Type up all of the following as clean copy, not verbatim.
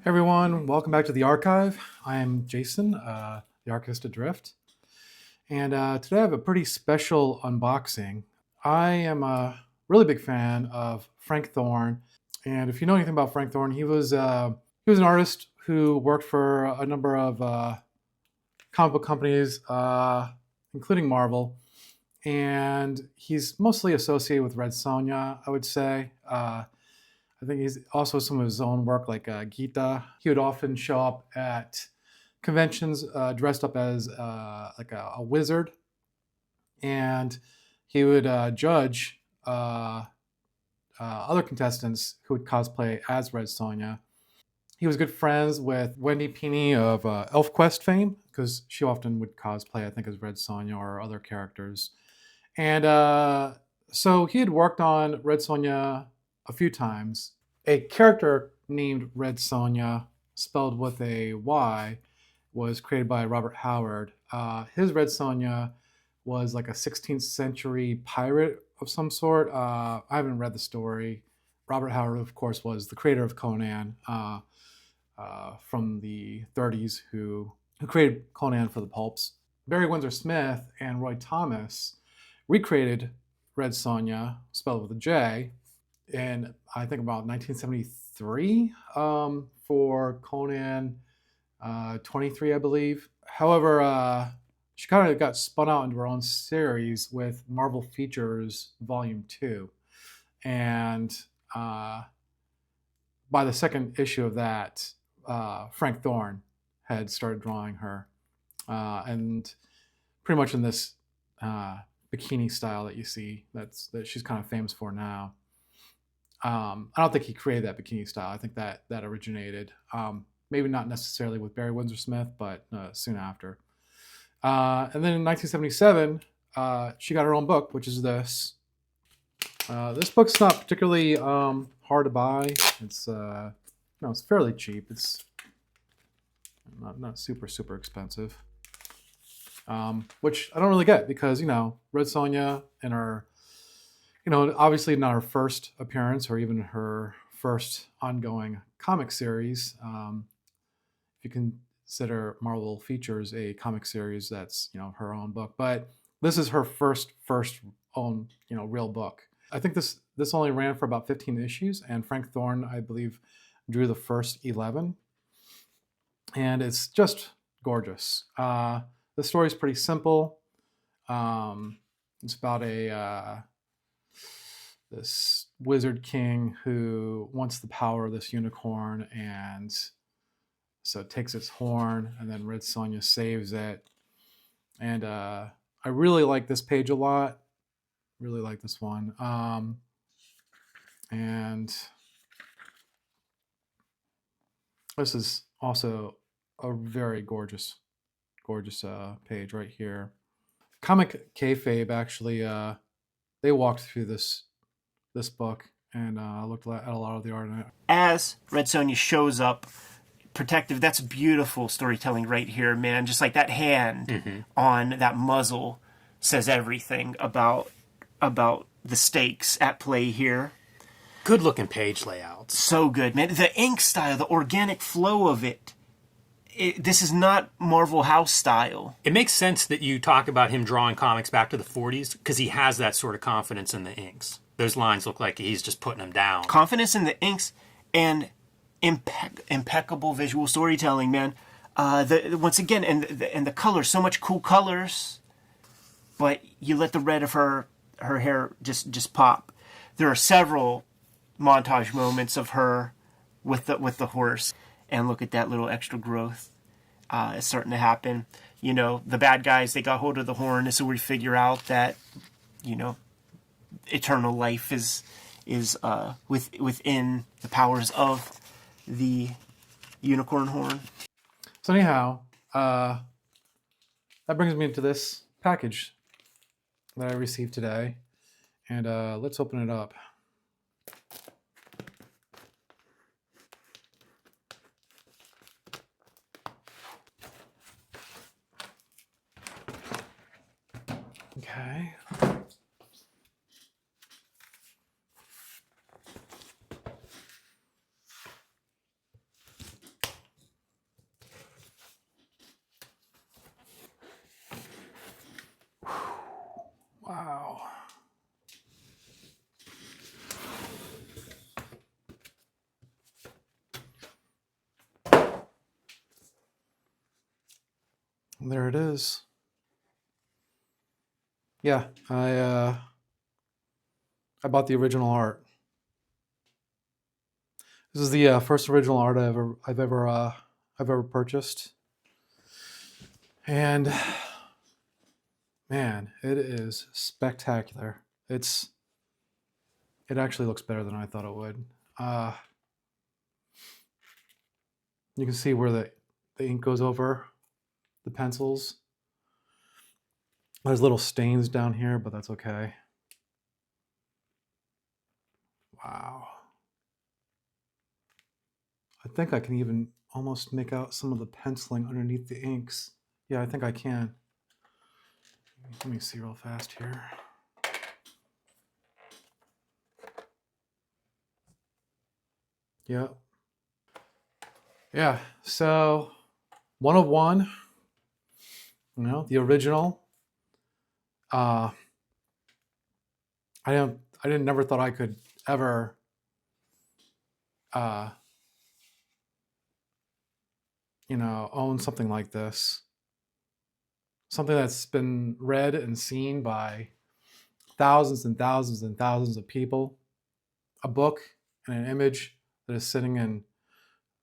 Everyone, welcome back to the archive. I am Jason, the Archivist Adrift, and today I have a pretty special unboxing. I am a really big fan of Frank Thorne, and if you know anything about Frank Thorne, he was an artist who worked for a number of comic book companies, including Marvel, and he's mostly associated with Red Sonja, I would say. I think he's also some of his own work, like Gita. He would often show up at conventions dressed up as like a wizard, and he would judge other contestants who would cosplay as Red Sonja. He was good friends with Wendy Pini of ElfQuest fame, because she often would cosplay, I think, as Red Sonja or other characters. And so he had worked on Red Sonja a few times. A character named Red Sonja, spelled with a Y, was created by Robert Howard. His Red Sonja was like a 16th century pirate of some sort. I haven't read the story. Robert Howard, of course, was the creator of Conan from the 30s, who created Conan for the pulps. Barry Windsor Smith and Roy Thomas recreated Red Sonja, spelled with a J, in I think about 1973 for Conan 23, I believe. However, she kind of got spun out into her own series with Marvel Features Volume 2. And by the second issue of that, Frank Thorne had started drawing her. And pretty much in this bikini style that you see that she's kind of famous for now. I don't think he created that bikini style. I think that originated, maybe not necessarily with Barry Windsor Smith, but soon after. And then in 1977, she got her own book, which is this. This book's not particularly hard to buy. It's it's fairly cheap. It's not super expensive. Which I don't really get because Red Sonja and her. Obviously not her first appearance or even her first ongoing comic series. If you consider Marvel Features a comic series, that's her own book. But this is her first own real book. I think this only ran for about 15 issues, and Frank Thorne, I believe, drew the first 11, and it's just gorgeous. The story's pretty simple. It's about this wizard king who wants the power of this unicorn, and so it takes its horn, and then Red Sonja saves it. And I really like this page a lot. Really like this one. And this is also a very gorgeous page right here. Comic Kayfabe actually they walked through this book and looked at a lot of the art in it. As Red Sonja shows up, protective, that's beautiful storytelling right here, man. Just like that hand on that muzzle says everything about the stakes at play here. Good looking page layout. So good, man. The ink style, the organic flow of it. This is not Marvel House style. It makes sense that you talk about him drawing comics back to the 40s because he has that sort of confidence in the inks. Those lines look like he's just putting them down. Confidence in the inks and impeccable visual storytelling, man. Once again, and the colors, so much cool colors, but you let the red of her hair just pop. There are several montage moments of her with the horse, and look at that little extra growth. It's starting to happen. The bad guys, they got hold of the horn, so we figure out that eternal life is within the powers of the unicorn horn. So anyhow, that brings me into this package that I received today, and let's open it up. Okay. There it is. Yeah, I bought the original art. This is the first original art I've ever purchased, and man, it is spectacular. It actually looks better than I thought it would. Uh, you can see where the ink goes over the pencils. There's little stains down here, but that's okay. Wow. I think I can even almost make out some of the penciling underneath the inks. Yeah, I think I can. Let me see real fast here. Yep. Yeah, so 101, the original. Uh, I didn't never thought I could ever uh, own something like this. Something that's been read and seen by thousands and thousands and thousands of people. A book and an image that is sitting in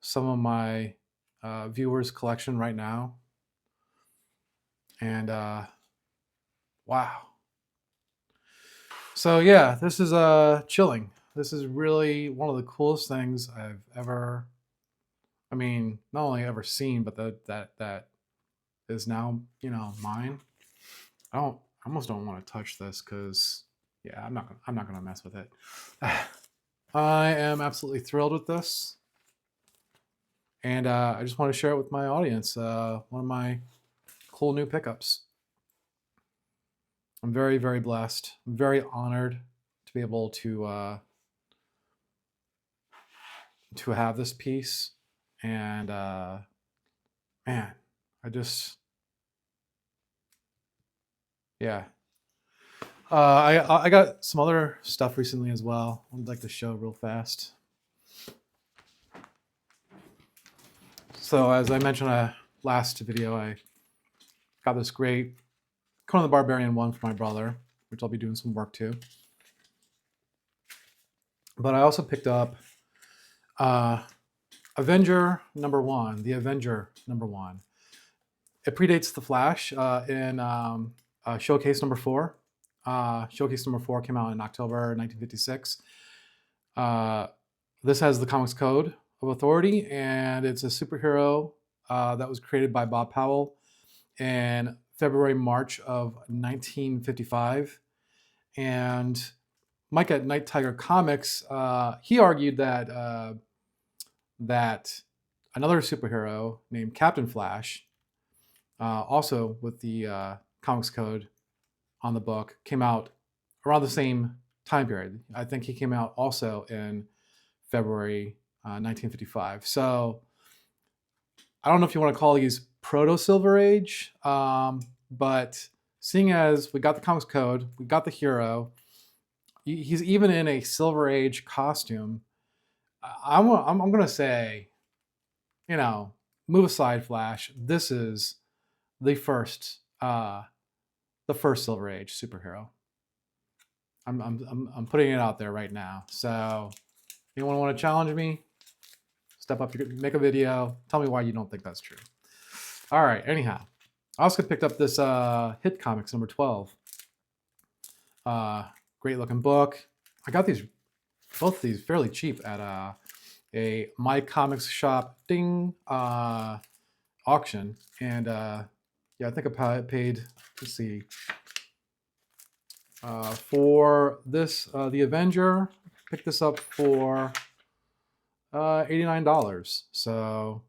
some of my viewers' collection right now. And wow. So yeah, this is chilling. This is really one of the coolest things I've ever, I mean, not only ever seen, but that is now, mine. I almost don't want to touch this because yeah, I'm not gonna mess with it. I am absolutely thrilled with this. And I just want to share it with my audience. One of my cool new pickups. I'm very, very blessed. I'm very honored to be able to have this piece. And man, yeah. I got some other stuff recently as well. I'd like to show real fast. So as I mentioned last video, I got this great Conan the Barbarian one for my brother, which I'll be doing some work to. But I also picked up Avenger #1, the Avenger #1. It predates the Flash in Showcase #4. Showcase #4 came out in October 1956. This has the Comics Code of Authority, and it's a superhero that was created by Bob Powell in March of 1955. And Mike at Night Tiger Comics, he argued that that another superhero named Captain Flash, also with the Comics Code on the book, came out around the same time period. I think he came out also in February 1955. So I don't know if you want to call these proto Silver Age, but seeing as we got the Comics Code, we got the hero, he's even in a Silver Age costume. I'm going to say, move aside, Flash. This is the first Silver Age superhero. I'm putting it out there right now. So, anyone want to challenge me? Step up, make a video. Tell me why you don't think that's true. All right. Anyhow, I also picked up this Hit Comics #12. Great looking book. I got both of these fairly cheap at a My Comics Shop auction, and yeah, I think I paid. Let's see. For this, the Avenger, picked this up for $89. So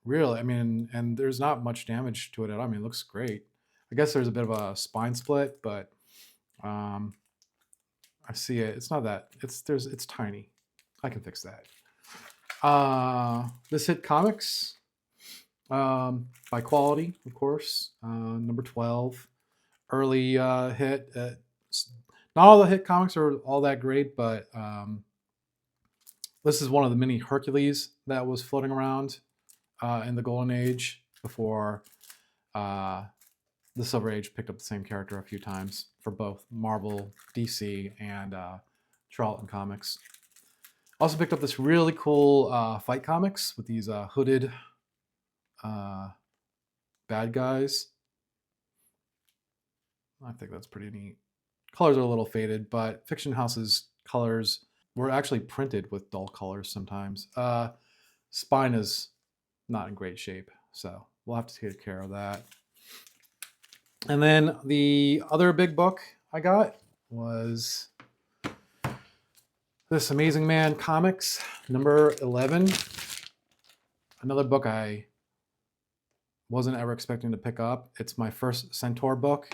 really, I mean, and there's not much damage to it at all. I mean, it looks great. I guess there's a bit of a spine split, but I see it. It's not that. It's tiny. I can fix that. This Hit Comics, by quality, of course. #12, early hit. Not all the Hit Comics are all that great, but this is one of the mini Hercules that was floating around in the Golden Age before the Silver Age picked up the same character a few times for both Marvel, DC, and Charlton Comics. Also picked up this really cool fight comics with these hooded bad guys. I think that's pretty neat. Colors are a little faded, but Fiction House's colors were actually printed with dull colors sometimes. Spine is not in great shape, so we'll have to take care of that. And then the other big book I got was this Amazing Man Comics, number 11. Another book I wasn't ever expecting to pick up. It's my first Centaur book.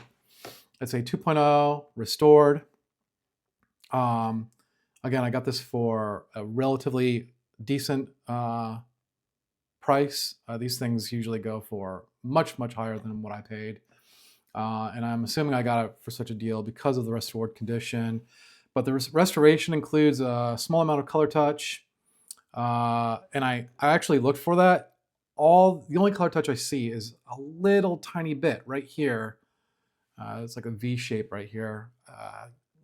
It's a 2.0 restored. Again, I got this for a relatively decent price. These things usually go for much, much higher than what I paid. And I'm assuming I got it for such a deal because of the restored condition. But the restoration includes a small amount of color touch. And I actually looked for that. The only color touch I see is a little tiny bit right here. It's like a V shape right here.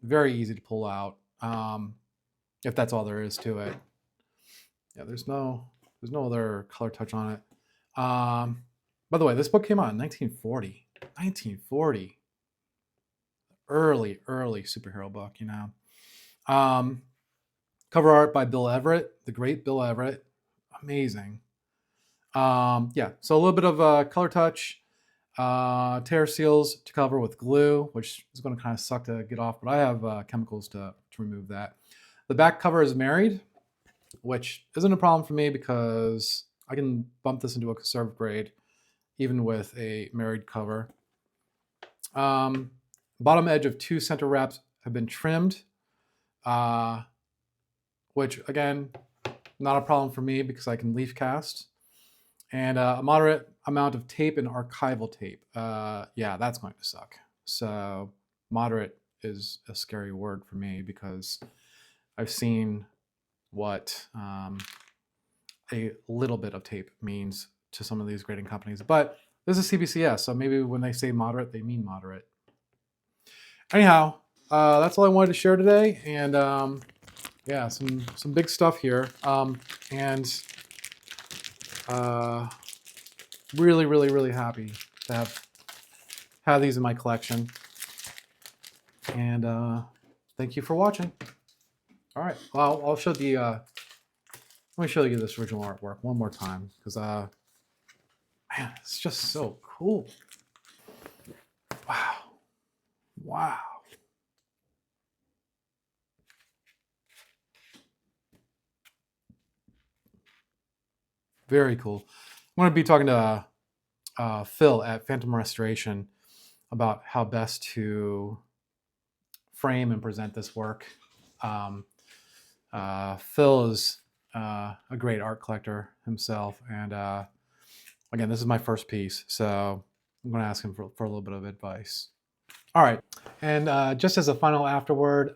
Very easy to pull out, if that's all there is to it. Yeah, there's no other color touch on it. By the way, this book came out in 1940. 1940. Early superhero book, you know. Cover art by Bill Everett, the great Bill Everett. Amazing. Yeah, so a little bit of color touch. Tear seals to cover with glue, which is going to kind of suck to get off, but I have chemicals to remove that. The back cover is married, which isn't a problem for me because I can bump this into a conservative grade even with a married cover. Bottom edge of 2 center wraps have been trimmed, which again, not a problem for me because I can leaf cast. And a moderate amount of tape and archival tape. Yeah, that's going to suck. So moderate is a scary word for me because I've seen what a little bit of tape means to some of these grading companies. But this is CBCS, so maybe when they say moderate, they mean moderate. Anyhow, that's all I wanted to share today. And yeah, some big stuff here. Really happy to have these in my collection. And thank you for watching. All right, well, I'll show the let me show you this original artwork one more time because man, it's just so cool. Wow. Very cool. I'm going to be talking to Phil at Phantom Restoration about how best to frame and present this work. Phil is a great art collector himself, and again, this is my first piece, so I'm going to ask him for a little bit of advice. All right, and just as a final afterword,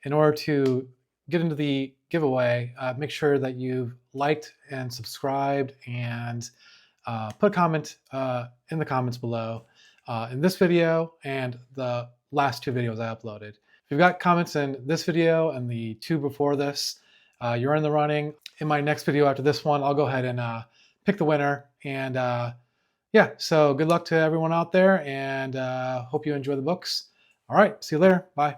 in order to get into the giveaway, make sure that you've liked and subscribed and put a comment in the comments below in this video and the last 2 videos I uploaded. If you've got comments in this video and the 2 before this, you're in the running. In my next video after this one, I'll go ahead and pick the winner. And yeah, so good luck to everyone out there, and hope you enjoy the books. All right, see you later. Bye.